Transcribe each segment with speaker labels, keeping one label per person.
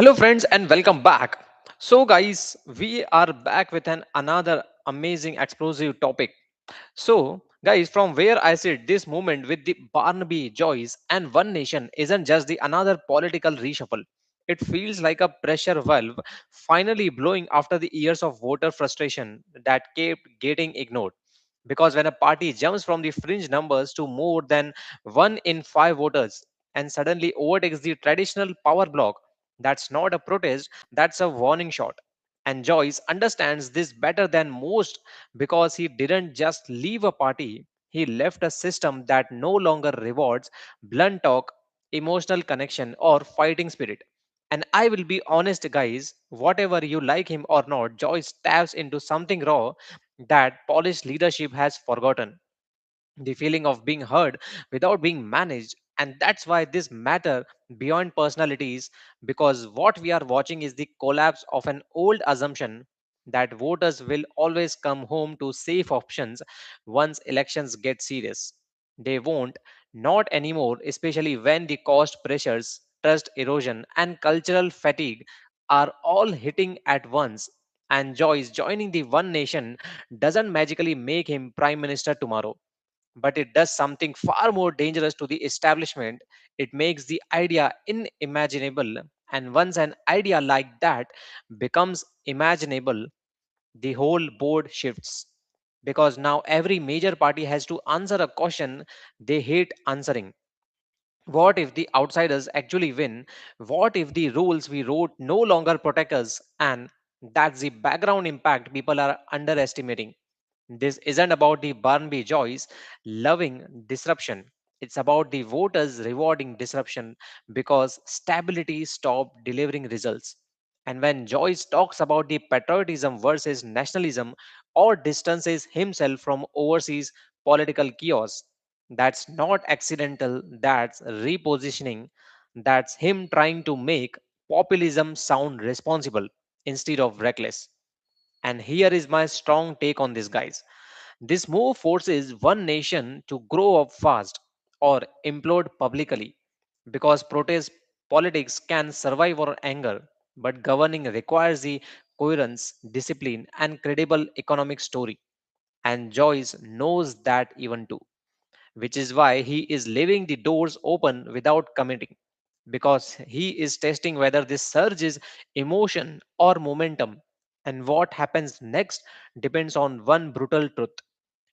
Speaker 1: Hello, friends, and welcome back. So, guys, we are back with another amazing explosive topic. So, guys, from where I sit, this movement with the Barnaby Joyce and One Nation isn't just the another political reshuffle. It feels like a pressure valve finally blowing after the years of voter frustration that kept getting ignored. Because when a party jumps from the fringe numbers to more than 1 in 5 voters and suddenly overtakes the traditional power block, that's not a protest, that's a warning shot. And Joyce understands this better than most because he didn't just leave a party, he left a system that no longer rewards blunt talk, emotional connection, or fighting spirit. And I will be honest, guys, whatever you like him or not, Joyce taps into something raw that polished leadership has forgotten, the feeling of being heard without being managed. And that's why this matter beyond personalities, because what we are watching is the collapse of an old assumption that voters will always come home to safe options once elections get serious. They won't, not anymore, especially when the cost pressures, trust erosion, and cultural fatigue are all hitting at once. And Joyce joining the One Nation doesn't magically make him prime minister tomorrow, but it does something far more dangerous to the establishment. It makes the idea unimaginable. And once an idea like that becomes imaginable, the whole board shifts. Because now every major party has to answer a question they hate answering. What if the outsiders actually win? What if the rules we wrote no longer protect us? And that's the background impact people are underestimating. This isn't about the Barnaby Joyce loving disruption. It's about the voters rewarding disruption because stability stopped delivering results. And when Joyce talks about the patriotism versus nationalism or distances himself from overseas political chaos, that's not accidental, that's repositioning. That's him trying to make populism sound responsible instead of reckless. And here is my strong take on this, guys. This move forces one nation to grow up fast or implode publicly, because protest politics can survive or anger, but governing requires the coherence, discipline, and credible economic story. And Joyce knows that even too, which is why he is leaving the doors open without committing, because he is testing whether this surge is emotion or momentum. And what happens next depends on one brutal truth.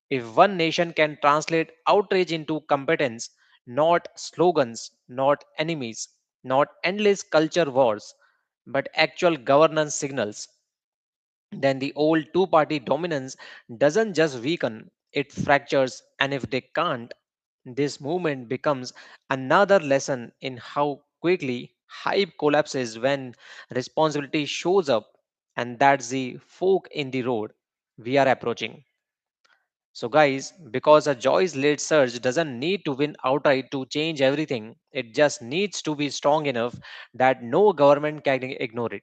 Speaker 1: If one nation can translate outrage into competence, not slogans, not enemies, not endless culture wars, but actual governance signals, then the old two party dominance doesn't just weaken, it fractures. And if they can't, this movement becomes another lesson in how quickly hype collapses when responsibility shows up. And that's the fork in the road we are approaching. So, guys, because a Joyce led surge doesn't need to win outright to change everything, it just needs to be strong enough that no government can ignore it,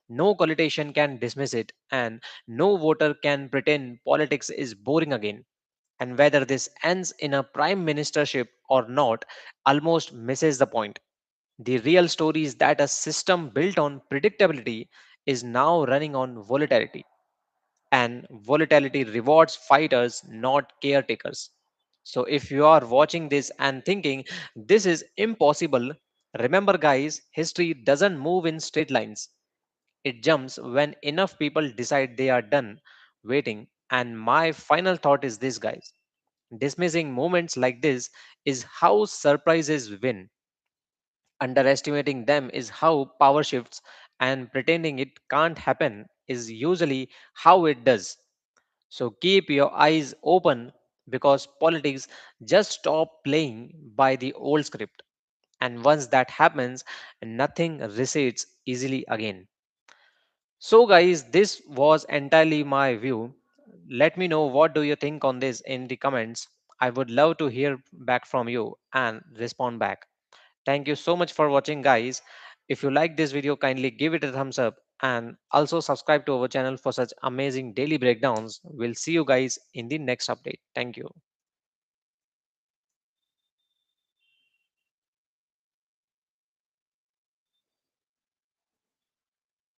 Speaker 1: no politician can dismiss it, and no voter can pretend politics is boring again. And whether this ends in a prime ministership or not almost misses the point. The real story is that a system built on predictability is now running on volatility, and volatility rewards fighters, not caretakers. So, if you are watching this and thinking this is impossible, remember, guys, history doesn't move in straight lines. It jumps when enough people decide they are done waiting. And my final thought is this, guys: dismissing moments like this is how surprises win, underestimating them is how power shifts, and pretending it can't happen is usually how it does. So keep your eyes open, because politics just stop playing by the old script. And once that happens, nothing recedes easily again. So guys, this was entirely my view. Let me know what do you think on this in the comments. I would love to hear back from you and respond back. Thank you so much for watching, guys. If you like this video, kindly give it a thumbs up and also subscribe to our channel for such amazing daily breakdowns. We'll see you guys in the next update. Thank you.